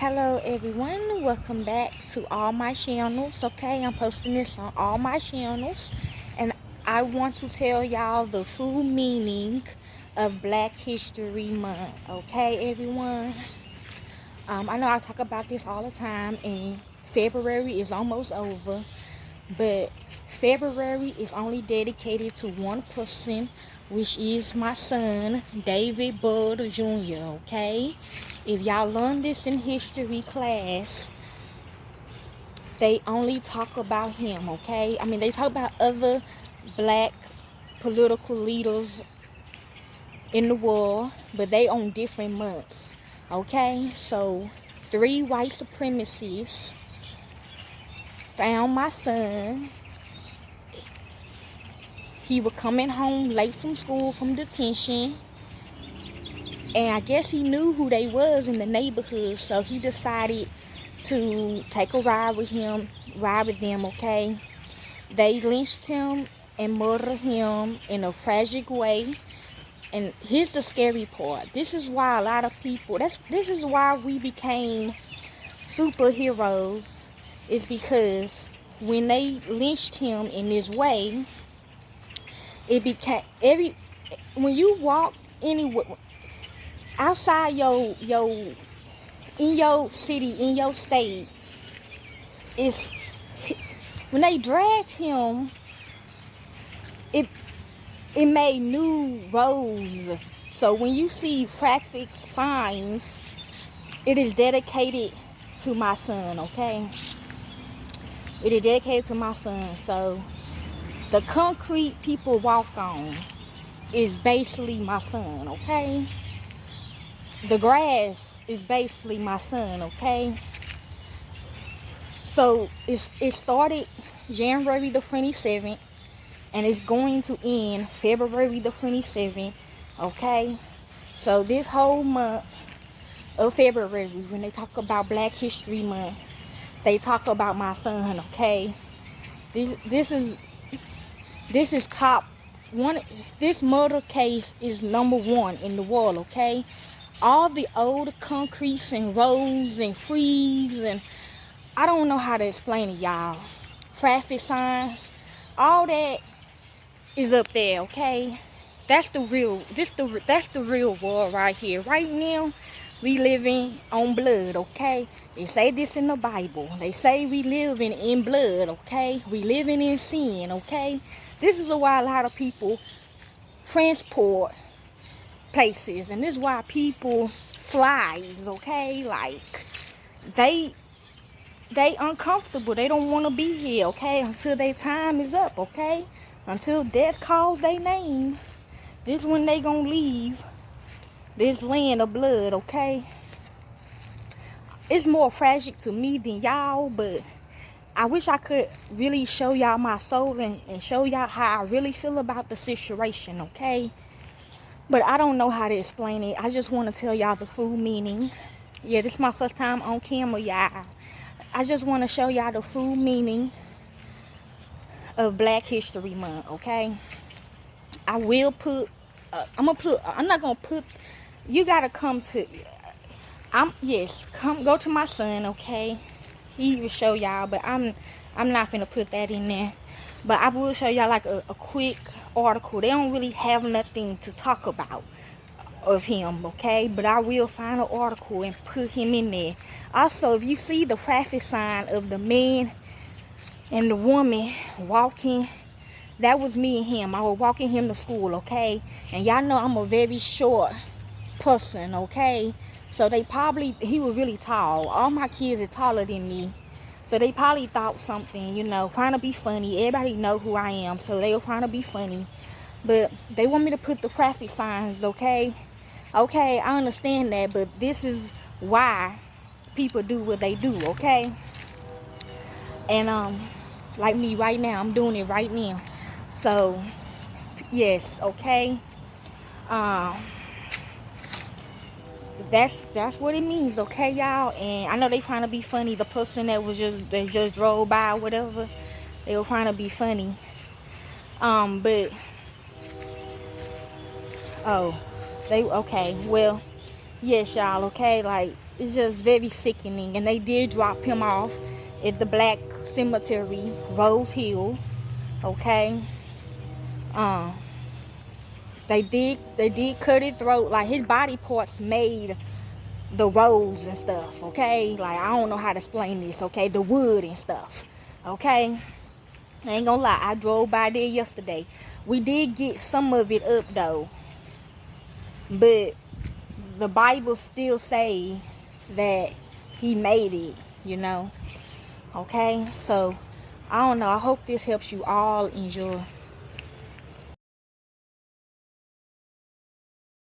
Hello everyone, welcome back to all my channels. Okay, I'm posting this on all my channels, and I want to tell y'all the full meaning of Black History Month. Okay, everyone. I know I talk about this all the time, and February is almost over, but February is only dedicated to one person, which is my son, Byrd Jr. Okay, if y'all learn this in history class, they only talk about him. Okay, I mean, they talk about other black political leaders in the world, but they on different months. Okay, so 3 white supremacists found my son. He was coming home late from school from detention, and I guess he knew who they was in the neighborhood, so he decided to take a ride with them. Okay, they lynched him and murdered him in a tragic way. And here's the scary part. This is why a lot of people, this is why we became superheroes, is because when they lynched him in this way, it became when you walk anywhere outside in your city, in your state, it's when they dragged him, it made new roads. So when you see traffic signs, it is dedicated to my son. Okay, it is dedicated to my son. So the concrete people walk on is basically my son. Okay, the grass is basically my son. Okay, so it started January the 27th, and it's going to end February the 27th. Okay, so this whole month of February, when they talk about Black History Month, they talk about my son. Okay, this is top one. This murder case is #1 in the world. Okay, all the old concretes and roads and trees, and I don't know how to explain it, y'all. Traffic signs, all that is up there. Okay, that's the real world right here. Right now, we living on blood. Okay, they say this in the Bible. They say we living in blood. Okay, we living in sin. Okay, this is why a lot of people transport places, and this is why people flies. Okay, like they uncomfortable. They don't want to be here. Okay, until their time is up. Okay, until death calls their name, this when they gonna leave this land of blood. Okay, it's more tragic to me than y'all, but I wish I could really show y'all my soul and show y'all how I really feel about the situation. Okay, but I don't know how to explain it. I just want to tell y'all the full meaning. Yeah, this is my first time on camera, y'all. I just want to show y'all the full meaning of Black History Month. Okay, I will put I'm not gonna put, you gotta come to, come go to my son. Okay, he will show y'all, but I'm not gonna put that in there. But I will show y'all like a quick article. They don't really have nothing to talk about of him. Okay, but I will find an article and put him in there. Also, if you see the traffic sign of the man and the woman walking, that was me and him. I was walking him to school. Okay, and y'all know I'm a very short person. Okay, so he was really tall. All my kids are taller than me, so they probably thought something, trying to be funny. Everybody know who I am, so they were trying to be funny, but they want me to put the traffic signs. Okay, I understand that, but this is why people do what they do. Okay, and like me right now, I'm doing it right now. So yes, okay, that's what it means. Okay, y'all. And I know they trying to be funny. The person that they just drove by or whatever, they were trying to be funny. But okay, well, yes, y'all. Okay, like It's just very sickening. And they did drop him off at the Black Cemetery, Rose Hill. Okay. Um, they did cut his throat. Like, his body parts made the roads and stuff. Okay. Like, I don't know how to explain this. Okay, the wood and stuff. Okay. I ain't gonna lie, I drove by there yesterday. We did get some of it up though, but the Bible still say that he made it, you know. Okay, so I don't know. I hope this helps you all in your